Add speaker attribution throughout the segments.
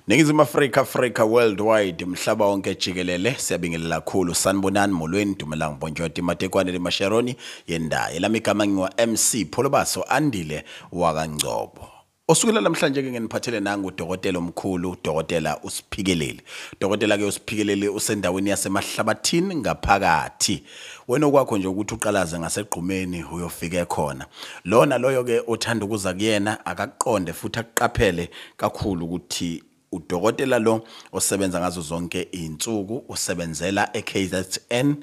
Speaker 1: Ningizimu Africa worldwide mhlaba wonke jikelele siyabingelela kakhulu sanibonani molweni dumelang bonjoti matekwane lemasharoni yendaye lami igama ngiwa MC Pholobaso Andile wakangcobo. Osukela namhlanje ke ngeniphathele nangu udokotela omkhulu udokotela uSphikeleli. Dokotela ke uSphikeleli usendaweni yasemahlabathini ngaphakathi. Wena okwakho nje ukuthi uqalaze ngaseqhumeni uyofike khona. Lona loyo ke uthanda ukuza kuyena akaqonde futhi akuqaphele kakhulu ukuthi udokotela lo osebenza ngazo zonke izinsuku usebenzela eKZN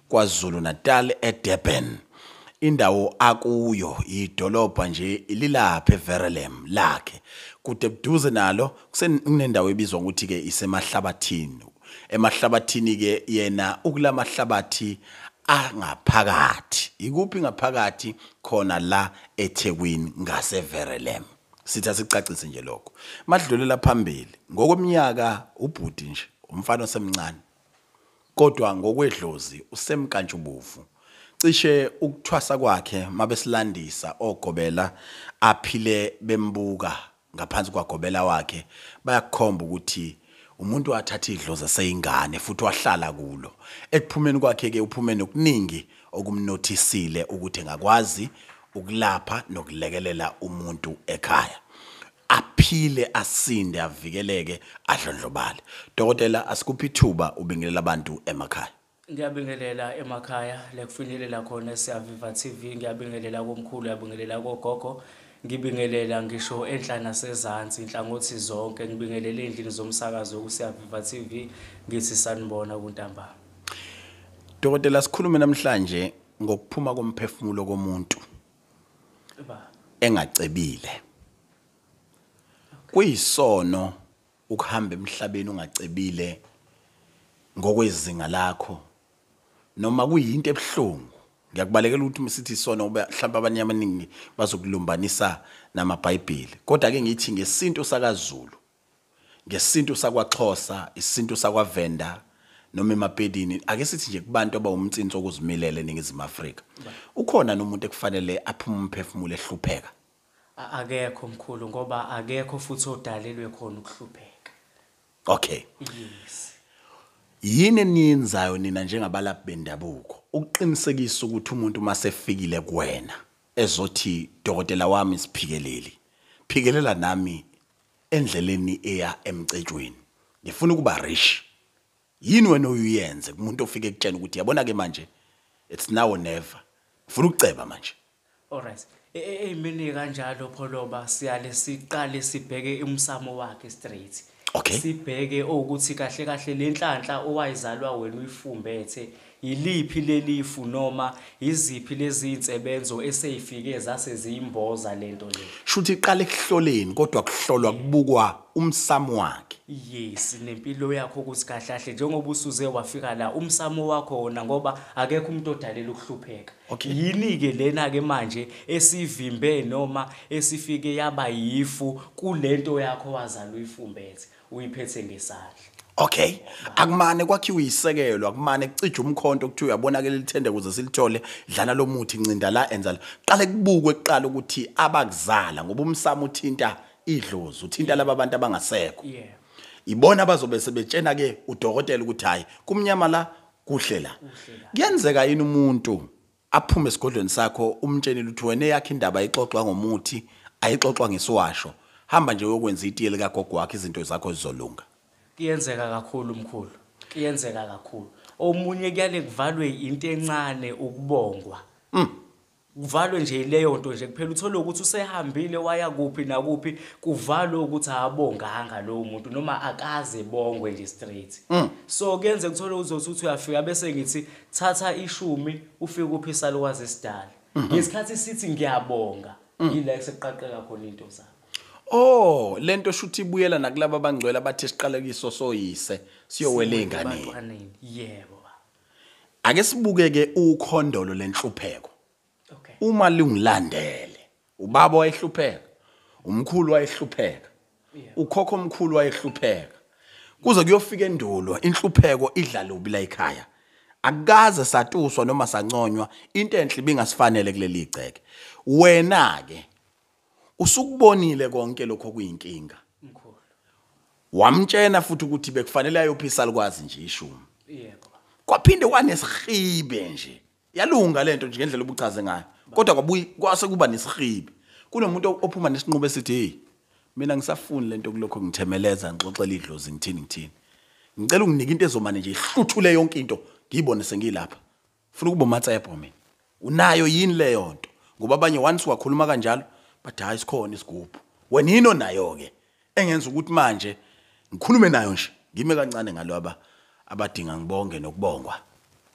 Speaker 1: kwaZulu Natal eDurban. Indawo akuyo idolobha nje ililapha eVerelem lakhe kude buduze nalo kusenendawo ebizwa ukuthi ke isemahlabathini. Emahlabathini ke yena ukulamahlabathi angaphakathi. Ikuphi ngaphakathi khona la eThekwini ngaseVerelem. Sitha sicacise nje lokho. Madlulela phambili ngokomnyaka ubhudi nje umfana osemncane. Kodwa ngokwedlozi usemkantshubovu. Cishe ukuthwasa kwakhe mabesilandisa ogobela aphile bembuka ngaphansi kwagobela wakhe bayakhomba ukuthi umuntu wathatha idlozi seyingane futhi wahlala kulo. Ekuphumeni kwakhe ke uphumene okuningi okumnothisile ukuthi engakwazi ukulapha nokulekelela umuntu ekhaya. Aphile asinde avikeleke adlondlobale. Dokotela asikuphi ithuba ubingelela abantu emakhaya.
Speaker 2: Ngiyabingelela emakhaya lekufinyelela khona siyaviva TV, ngiyabingelela komkhulu, ngiyabingelela kogogo, ngibingelela ngisho enhla nasezantsi inhlangothi zonke, ngibingelela endlini zomsakazo kusiyaviva TV, ngithi sanibona kuntambama.
Speaker 1: Dokotela sikhulume namhlanje ngokuphuma komphefumulo komuntu engacebile. Kuyisono ukuhamba emhlabeni ungacebile ngokwezinga lakho noma kuyinto ebhlungu. Ngiyakubalekela ukuthi msithi isono mhlawumbe abanye abaningi bazokulumbanisa namaBhayibheli. Kodwa ke ngithi ngesintu sakaZulu, ngesintu sakwaXhosa, isintu sakwaVenda noma eMapedini, ake sithi nje kubantu abawumtsinso okuzimilele eNingizimu Afrika. Ukhona nomuntu ekufanele aphuma umphefumulo ehlupheka?
Speaker 2: Akekho mkhulu ngoba akekho futhi odalelwe khona ukuhlupheka.
Speaker 1: Okay.
Speaker 2: Yes.
Speaker 1: Yini eniyenzayo nina njengabalaphi bendabuko ukuqinisekisa ukuthi umuntu masefikile kuwena ezothi dokotela wami Sphikeleli phikelela nami endleleni eya emcetshweni ngifuna ukuba rich? Yini wena uyenze kumuntu ofike ekutshela ukuthi yabona ke manje it's now or never, ufuna ukuceba manje?
Speaker 2: Alright. Emini kanjalo Pholoba siyale siqale sibheke umsamo wakhe straight.
Speaker 1: Okay.
Speaker 2: Sibheke ukuthi kahle kahle lenhlanhla owayizalwa wena uyifumbethe yiliphi lelifu noma iziphi lezi insebenzo eseyifike zase ziyimboza lento le.
Speaker 1: Shuthi iqala ekuhloleni kodwa kuhlolwa kubukwa umsamo wakhe.
Speaker 2: Yes, nempilo yakho ukuthi kahle kahle njengoba usuze wafika la umsamo wakho wona ngoba akekho umuntu odalela ukuhlupheka.
Speaker 1: Okay.
Speaker 2: Yini ke lena ke manje esivimbe noma esifike yaba yifu kulento yakho wazalwa uyifumbethe uyiphethe ngesandla.
Speaker 1: Okay. Akumane kwakhiwa isekelo, akumane kucija umkhonto ukuthi uyabonakala lithende kuze silithole, dlana lo muthi ncinda la enza la. Qale kubukwe eqala ukuthi abakuzala ngoba umsamo uthinta idlozi, uthinta laba bantu abangasekho.
Speaker 2: Yeah.
Speaker 1: Ibona abazobe sebetshena ke udokotela ukuthi hayi kumnyama la kuhle la. Kuyenzeka yini umuntu aphume esigodlweni sakho umtshenile ukuthi wena yakhe indaba ayixoxwa ngomuthi ayixoxwa ngesiwasho, hamba nje uyokwenza itiye lika gogo wakhe izinto zakho zizolunga?
Speaker 2: Kuyenzeka kakhulu mkhulu. Kuyenzeka kakhulu. Omunye kuyale kuvalwe into encane ukubongwa. Kuvalwe nje leyo nto nje kuphela uthola ukuthi usehambile waya kuphi na kuphi kuvalwe ukuthi abonganga lo muntu noma akaze bongwe nje straight. So kuyenze kuthola uzothi uyafika bese ngithi thatha ishumi ufike uphisa lokwazi isidala. Ngesikhathi sithi ngiyabonga yila eseqaqeka khona into zakho.
Speaker 1: Oh, lento shuthi ibuyela nakulabo abangcwele abathi siqalekiso soyise siyowela enganeni.
Speaker 2: Yebo.
Speaker 1: Ake sibukeke ukhondolo lenhlupheko.
Speaker 2: Okay.
Speaker 1: Uma lingilandele, ubaba wayehlupheka, umkhulu wayehlupheka, ukhokho omkhulu wayehlupheka. Kuze kuyofika endulo inhlupheko idlala ubila ekhaya. Akaze satuswa noma sanconywa into enhle ibingasifanele kuleli igceke. Wena ke usukubonile konke lokho kuyinkinga.
Speaker 2: Mkhulu.
Speaker 1: wamtshena futhi ukuthi bekufanele ayophisa likwazi nje ishumi.
Speaker 2: Yebo.
Speaker 1: Kwaphinde wanesihibe nje. Yalunga lento nje ngendlela obuchaze ngayo. Kodwa kwase kuba nesihibe. Kunomuntu ophuma nesinqubo esithi hey mina ngisafuni lento kulokho ngithemeleza ngixoxela idlozi ngithini. Ngicela unginike into ezomane nje ihluthule yonke into ngiyibone sengilapha. Ufuna ukuba uMatsepho mina. Unayo yini leyo nto? Ngoba abanye once wakhuluma kanjalo bathi hayi sikhona isigubhu. Wena yini onayo ke? Engenza ukuthi manje ngikhulume nayo nje. Ngime kancane ngalwaba abadinga ngibonge nokubongwa.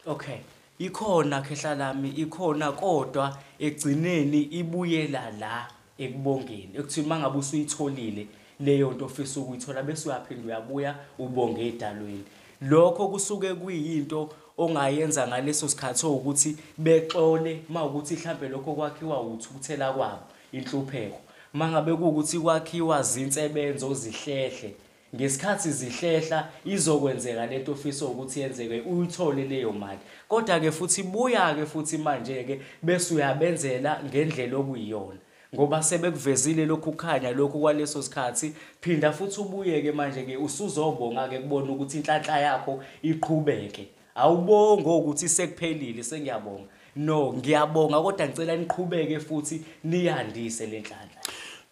Speaker 2: Okay. Ikhona khehla lami ikhona kodwa egcineni ibuyela la ekubongeni. Ekuthi mangabe usuyitholile leyo nto ofisa ukuyithola bese uyaphinda uyabuya ubonge edalweni. Lokho kusuke kuyinto ongayenza ngaleso sikhathi ukuthi bexole mawukuthi mhlambe lokho kwakhiwa uthukuthela kwabo inhlupheko. Mangabe kuukuthi kwakhiwa zinsebenzo zihlehle ngesikhathi zihlehla izokwenzeka lento ofisa ukuthi yenzeke uyithole leyo mali. Kodwa ke futhi buya ke futhi manje ke bese uyabenzela ngendlela okuyiyona. Ngoba sebekuvezile lokhu kukhanya lokhu kwaleso sikhathi phinda futhi ubuye ke manje ke usuzobonga ke kubona ukuthi inhlanhla yakho iqhubeke. Awubongo ukuthi sekuphelile sengiyabonga. No, ngiyabonga kodwa ngicela niqhubeke futhi niyandise lenhlanhla.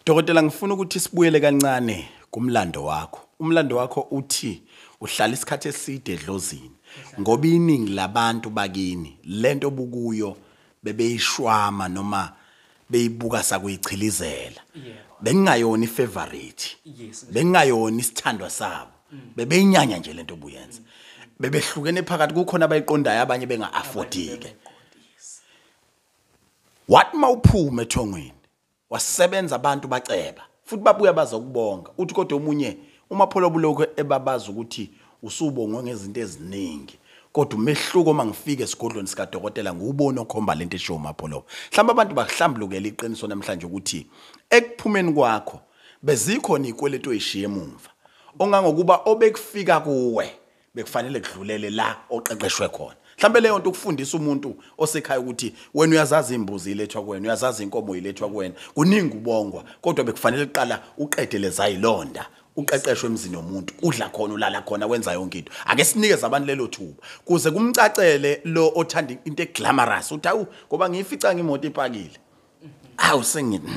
Speaker 1: Dokotela ngifuna ukuthi sibuyele kancane kumlando wakho. Umlando wakho uthi uhlala isikhathi eside edlozini ngoba iningi labantu bakini lento bukuyo bebeyishwama noma beyibuka sakuyichilizela. Bengayona ifavorite. Bengayona isithandwa sabo. Bebeyinyanya nje lento obuyenza. Bebehlukene phakathi kukhona abayiqondayo abanye benga-affordike. Wathi mawuphuma ethongweni wasebenza abantu baceba futhi babuya bazokubonga uthi kodwa omunye uMapholo buloko ebabaza ukuthi usubongwe ngezinto eziningi kodwa umehluko mangifika esigodlweni sika dokotela ngubona okhomba lento esho uMapholo. Mhlawumbe abantu bahlambulukela iqiniso namhlanje ukuthi ekuphumeni kwakho bezikhona ikweletu oyishiye emuva ongangokuba obekufika kuwe bekufanele kudlulele la oqeqeshwe khona. Mhlambe leyo nto ukufundisa umuntu osekhaya ukuthi wena uyazazi imbuzi ilethwa kuwena, uyazazi inkomo ilethwa kuwena, kuningi ubongwa kodwa bekufanele uqala uqedele zayilonda, uqeqeshwe emzini womuntu, udla khona ulala khona wenza yonke into. Ake sinikeze abantu lelo thuba kuze kumcacele lo othanda into eglamorous uthi awu ngoba ngiyifica ngimoto ipakile. Awu sengithi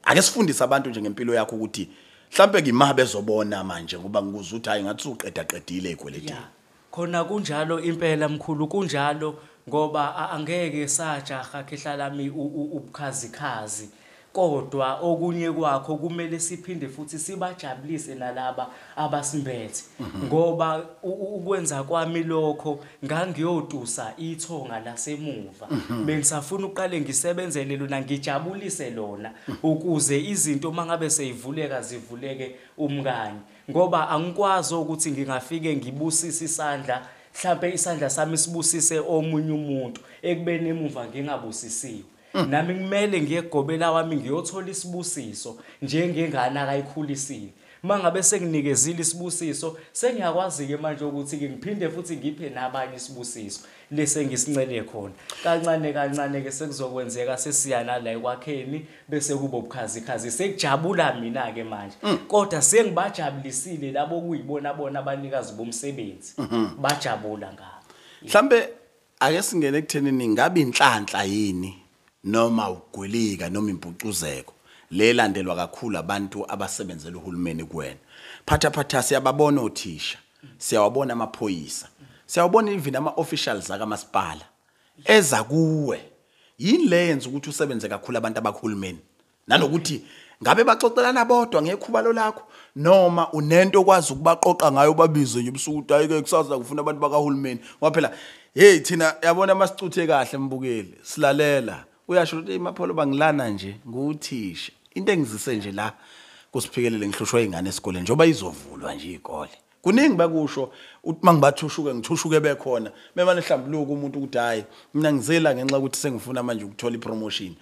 Speaker 1: ake sifundise abantu nje ngempilo yakho ukuthi mhlambe ngima bezobona manje ngoba ngikuza uthi hayi ngathi uqedaqedile ekwelethini.
Speaker 2: Khona kunjalo impela mkhulu kunjalo ngoba angeke sajaha khehla lami ubukhazikhazi kodwa okunye kwakho kumele siphinde futhi sibajabulise nalaba abasimbethe ngoba ukwenza kwami lokho ngangiyotusa ithonga lasemuva bengisafuna uqale ngisebenzele lona ngijabulise lona ukuze izinto mangabe seyivuleka zivuleke umkanye ngoba angikwazi ukuthi ngingafike ngibusise isandla mhlawumbe isandla sami sibusise omunye umuntu ekubeni emuva ngingabusisiwe. Nami kumele ngiyegobela wami ngiyothola isibusiso njengengane akayikhulisile. Mangabe senginikezile isibusiso sengiyakwazi ke manje ukuthi ngiphinde futhi ngiphe nabanye isibusiso lese ngisincele khona. Kancane ke sekuzokwenzeka sesiyana la ekwakheni bese kuba ubukhazikhazi sekujabula mina ke manje. Kodwa sengibajabulisile labo kuyibona bona abanikazi bomsebenzi bajabula ngabo.
Speaker 1: Mhlambe ake singene ekuthenini ngabe inhlanhla yini noma ugwelika noma impucuzeko lelandelwa kakhulu abantu abasebenzela uhulumeni kuwena. Phatha siyababona othisha, siyawabona amaphoyisa, siyawabona even ama-officials akamasipala eza kuwe. Yini le yenza ukuthi usebenze kakhulu abantu abahulumeni nanokuthi ngabe baxoxelana bodwa ngekhubalo lakho noma unento okwazi ukubaqoqa ngayo babize nje ubusuku ukuthi ayike kusasa kufuna abantu bakahulumeni ngoba phela hey thina yabona masicuthe kahle mbukeli silalela uyasho ukuthi iMapholo bangilana nje nguthisha into engizise nje la kuSphikeleli ngihlushwa ingane esikoleni njoba izovulwa nje izikole kuningi bakusho uthi mangibathushuke ngithushuke bekhona memane hlambuluka umuntu ukuthi hayi mina ngizela ngenxa ukuthi sengifuna manje ukuthola ipromotion.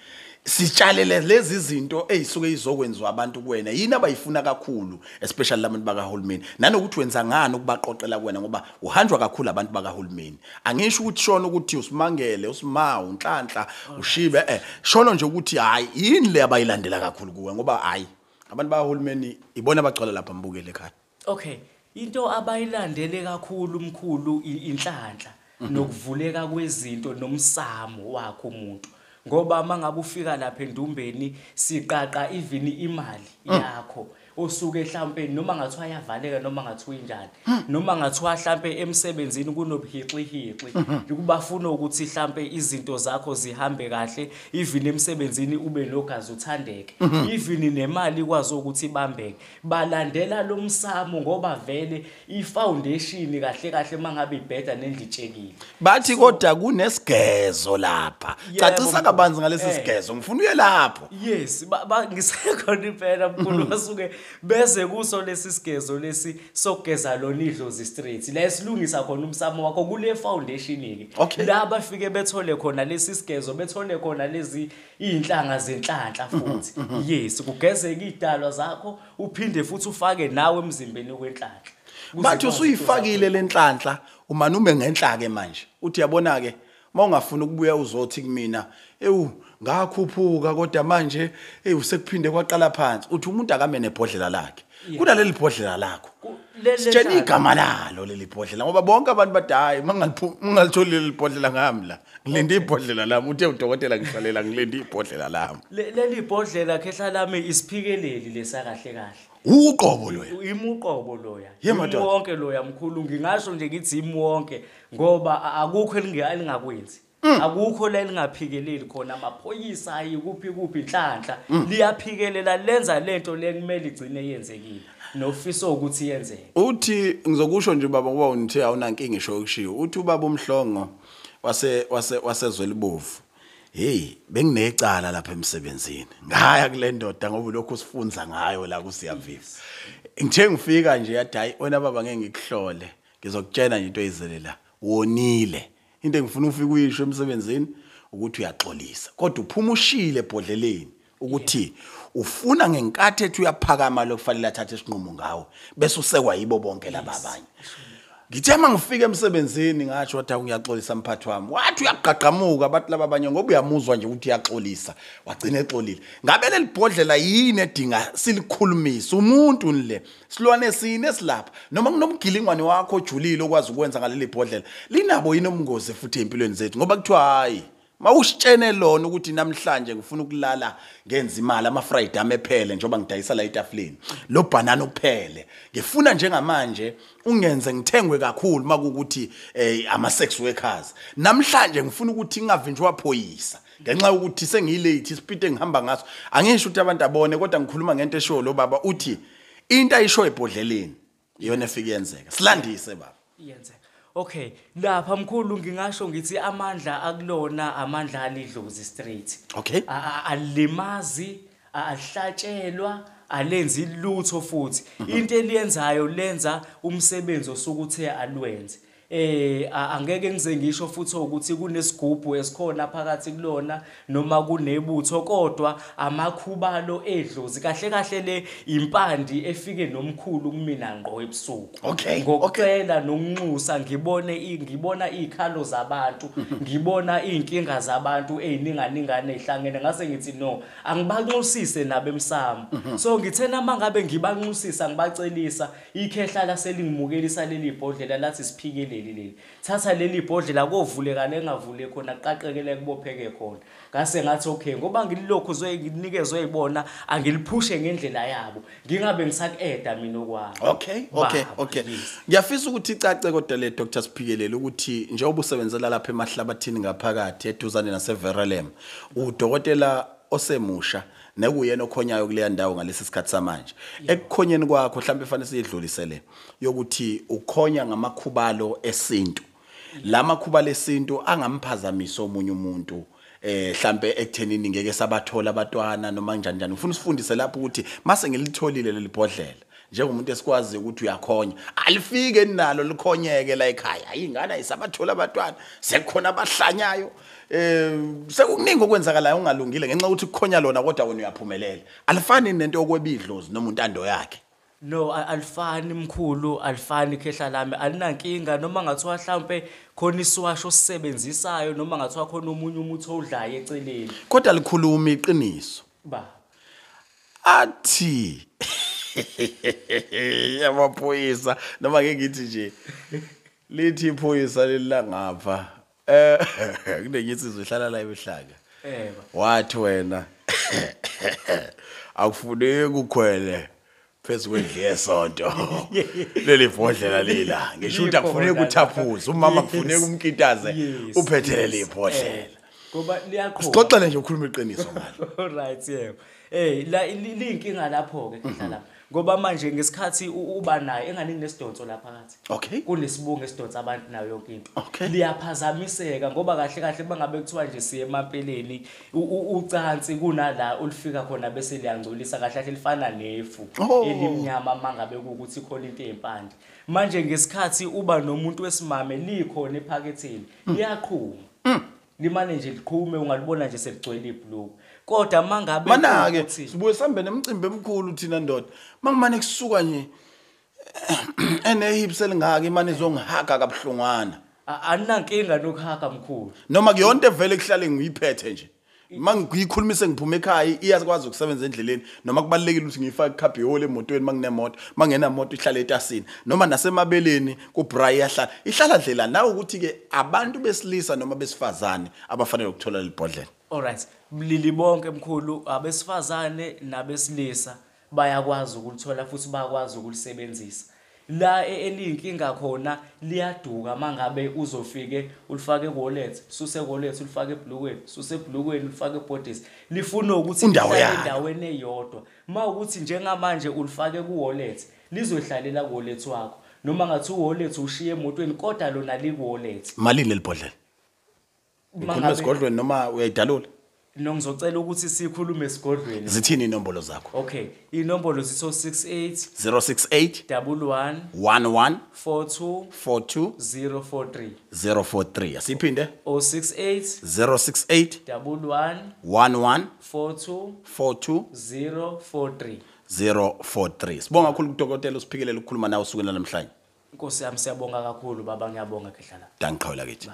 Speaker 1: Sitshalele lezi zinto ezisuke izokwenziwa abantu kuwena yini abayifuna kakhulu especially labantu bakahulumeni nanokuthi wenza ngani ukubaqoqela kuwena ngoba uhanjwa kakhulu abantu bakahulumeni. Angisho ukuthi shona ukuthi usimangele usimawu unhlanhla ushibe shona nje ukuthi hayi yini le abayilandela kakhulu kuwe ngoba hayi abantu bakahulumeni ibona abagcwala lapha mbukele ekhaya.
Speaker 2: Okay, into abayilandele kakhulu umkhulu inhlanhla nokuvuleka kwezinto nomsamo wakhe umuntu. Ngoba mangabe ufika lapha endumbeni siqaqa even imali yakho osuke mhlambe noma ngathiwa yavaleka noma ngathiwa injani noma ngathiwa mhlambe emsebenzini kunobuhixihixi ukubafuna ukuthi mhlambe izinto zakho zihambe kahle even emsebenzini ube nogazi uthandeke even nemali ikwazi ukuthi ibambeke balandela lo msamo ngoba vele ifoundation kahle kahle mangabe ibheda nendlitshekile
Speaker 1: bathi kodwa kunesigezo lapha cacisa kabanzi ngalesi sigezo ngifuna uye lapho
Speaker 2: yes ngisekhona impela mkhulu basuke bese kuso lesi sigezo lesi sokugeza lona idlozi street la esilungisa khona umsamo wakho kule foundation ke la bafike bethole khona lesi sigezo bethole khona lezi inhlanga zenhlanhla futhi yes kugezeke idalwa zakho uphinde futhi ufake nawe emzimbeni kwenhlanhla
Speaker 1: bathi usuyifakile lenhlanhla uma nume ngenhla ke manje uthi yabona ke mawungafuna ukubuya uzothi kumina ngakhuphuka kodwa manje usekuphinde kwaqala phansi uthi umuntu akame nebhodlela lakhe kunaleli bhodlela lakho sitshela igama lalo leli bhodlela ngoba bonke abantu badayi mangalithola leli bhodlela ngamla ngilinde ibhodlela lami uthe udokotela ngihlalela ngilinde ibhodlela lami
Speaker 2: leli bhodlela khehla lami isiphikeleli lesakahle kahle
Speaker 1: uqobo loya
Speaker 2: imuqobo loya wonke loya mkhulu ngingasho nje ngithi imuwonke ngoba akukho elingakwenzi akukho la elingaphikeleli khona amaphoyisa ayikuphi inhlanhla liyaphikelela lenza lento lekumele igcine yenzekile nofisa ukuthi yenzeke
Speaker 1: uthi ngizokusho nje baba ngoba unithe awunankinga ngisho ukushiyo uthi ubaba umhlongo wasezwelibovu hey benginecala lapha emsebenzini ngaya kule ndoda ngoba lokho sifunza ngayo la kusiyaviva ngithe ngifika nje yathi hayi wena baba ngeke ngikuhlole ngizokutshela nje into eyizelela wonile into engifuna ufike uyisho emsebenzini ukuthi uyaxolisa kodwa uphuma ushile ebhodleleni ukuthi ufuna ngenkathi ethi uyaphakama lokufanele athathe isinqumo ngawo bese usekwa yibo bonke laba abanye ngithe mangifika emsebenzini ngasho wathi ngiyaxolisa mphathi wami wathi uyaqaqamuka bathi laba abanye ngoba uyamuzwa nje ukuthi uyaxolisa wagcina exolile ngabe leli bhodlela yini edinga silikhulumisa umuntu nile silwane sine silapha noma kunomgilingwane wakho ojulile okwazi ukwenza ngaleli bhodlela linabo yini ubungozi futhi empilweni zethu ngoba kuthiwa hayi mawusitshene lona ukuthi namhlanje ngifuna ukulala ngenza imali ama Friday amephele njoba ngidayisa la etafuleni lo banana uphele ngifuna njengamanje ungenze ngithengwe kakhulu makukuthi ama sex workers namhlanje ngifuna ukuthi ngingavinjwa phoyisa ngenxa ukuthi sengilate ispeed engihamba ngaso angisho ukuthi abantu abone kodwa ngikhuluma ngento esho lo baba uthi into ayisho ebhodleleni iyona efike yenzeka silandise baba
Speaker 2: yenzeka okay lapha mkhulu ngingasho ngithi amandla akulona amandla alidlozi straight
Speaker 1: okay
Speaker 2: alimazi ahlatshelwa alenzi lutho futhi into eliyenzayo lenza umsebenzi osukuthe alwenze angeke ngize ngisho futhi ukuthi kunesigubhu esikhona phakathi kulona noma kunebutho kodwa amakhubalo edlozi kahle kahle le impandi efike nomkhulu kumina ngqo ebusuku ngokucela nokunxusa ngibona izikhalo zabantu ngibona izinkinga zabantu ezininganingane ezihlangene ngase ngithi no angibanxusise nabemsamo so ngithena mangabe ngibanxusisa ngibacelisa ikhehla laselingimukelisa leli bhodlela lathi siphikele leli thatha leli bhodlela kovuleka lengavule khona qaqekele kubopheke khona ngase ngathi okay ngoba ngilokho zoyinikezwe yibona angiliphushe ngendlela yabo ngingabe ngisakueda mina okwami
Speaker 1: okay ngiyafisa ukuthi icace kodwa le DR.Sphikeleli ukuthi njengoba usebenzela lapha emahlabathini ngaphakathi eduzane naseVerelem udokotela osemusha nekuyena okhonyayo kuleya ndawo ngalesi sikhathi samanje ekukhonyeni kwakho mhlawumbe efanele siyidlulisele yokuthi ukhonya ngamakhubalo esintu la makhubalo esintu angamphazamisa omunye umuntu mhlambe ekuthenini ngeke sabathola abantwana noma njani ufuna usifundise lapho ukuthi mase ngilitholile leli bhodlela njengomuntu esikwazi ukuthi uyakhonya alifike nalo likhonyeke la ekhaya ayingane ayisabathola abantwana sekukhona abahlanyayo sekukuningi okwenzakalayo ungalungile ngenxa ukuthi ukukhonya lona kodwa wena uyaphumelela alifani nento okwebidlozi noma untando yakhe
Speaker 2: no alifani mkhulu alifani khehla lami alinankinga noma ngathiwa mhlambe khona isiwasho sisebenzisayo noma ngathiwa khona umunye umuthi odlaye eceleni
Speaker 1: kodwa likhuluma iqiniso
Speaker 2: ba
Speaker 1: athi Yamaphoyisa noma ke ngithi nje lithi iphoyisa lelangapha kunenyinsizwe ihlala la ebuhlanga wathi wena akufuneki ukhwele phezu kwendlu yesonto leli bhodlela lila ngisho ukuthi akufuneki uthaphuze umama kufuneka umkitaze uphethelele ibhodlela
Speaker 2: ngoba liyaqhubha
Speaker 1: sixoxele nje ukhuluma iqiniso ngalo
Speaker 2: alright yebo la linkinga lapho ke hlala ngoba manje ngesikhathi uba naye enganingi nesidonso lapha phakathi
Speaker 1: okay
Speaker 2: kunesibungu esidonsa abantu nayo yonke into liyaphazamiseka ngoba kahle kahle bangabe kuthiwa nje siye emapeleni ucansi kunala ulifika khona bese liyangcolisa kahle kahle lifana nefu elimnyama mangabe ukuthi khona into ezimpande manje ngesikhathi uba nomuntu wesimame likhona ephaketheni liyaqhuma limane nje liqhume ungalibona nje seligcwele ibhlue kodwa mangabe
Speaker 1: mana-ke sibuye sambe nemicimbi emkhulu thina ndoda mangimane kusuka nje enehips elingaka imane izongihaga kabuhlungwana
Speaker 2: anankinga nokuhaga mkhulu
Speaker 1: noma kuyonto evele kuhlale ngiyiphethe nje mangiyikhulumise ngiphuma ekhaya iyakwazi ukusebenza endleleni noma kubalekile ukuthi ngifake ikhabhiyoli emotweni manginemoto mangenamoto ihlale etasini noma nasemabeleni kubray ihlala ndlela nawe ukuthi ke abantu besilisa noma besifazane abafanele ukuthola libhodlela
Speaker 2: alright mlili bonke mkhulu abesifazane nabesilisa bayakwazi ukulithola futhi bayakwazi ukulisebenzisa la elinkinga khona liyaduka mangabe uzofike ulifake wallet suse wallet ulifake ebhlukweni suse ebhlukweni ulifake ebodies lifuna ukuthi endaweni eyodwa mawukuthi njengamanje ulifake ku-wallet lizohlalela ku-wallet wakho noma ngathi u-wallet ushiye emotweni kodwa lona liku-wallet
Speaker 1: malini lelibhodlela ngikhuluma esigodlweni noma uyayidalula
Speaker 2: ngizocela ukuthi sikhulume esigodlweni
Speaker 1: zithini inombolo zakho
Speaker 2: okay inombolo zitho 68
Speaker 1: 068
Speaker 2: 11
Speaker 1: 11
Speaker 2: 42
Speaker 1: 42
Speaker 2: 043
Speaker 1: 043 asiphinde
Speaker 2: 068
Speaker 1: 068
Speaker 2: 11
Speaker 1: 11
Speaker 2: 42
Speaker 1: 42
Speaker 2: 043
Speaker 1: 043 sibonga kakhulu kudokotela uSphikeleli ukukhuluma nawe usukela namhlanje
Speaker 2: Nkosi yami siyabonga kakhulu baba ngiyabonga kehlala
Speaker 1: dangiqhawula kithi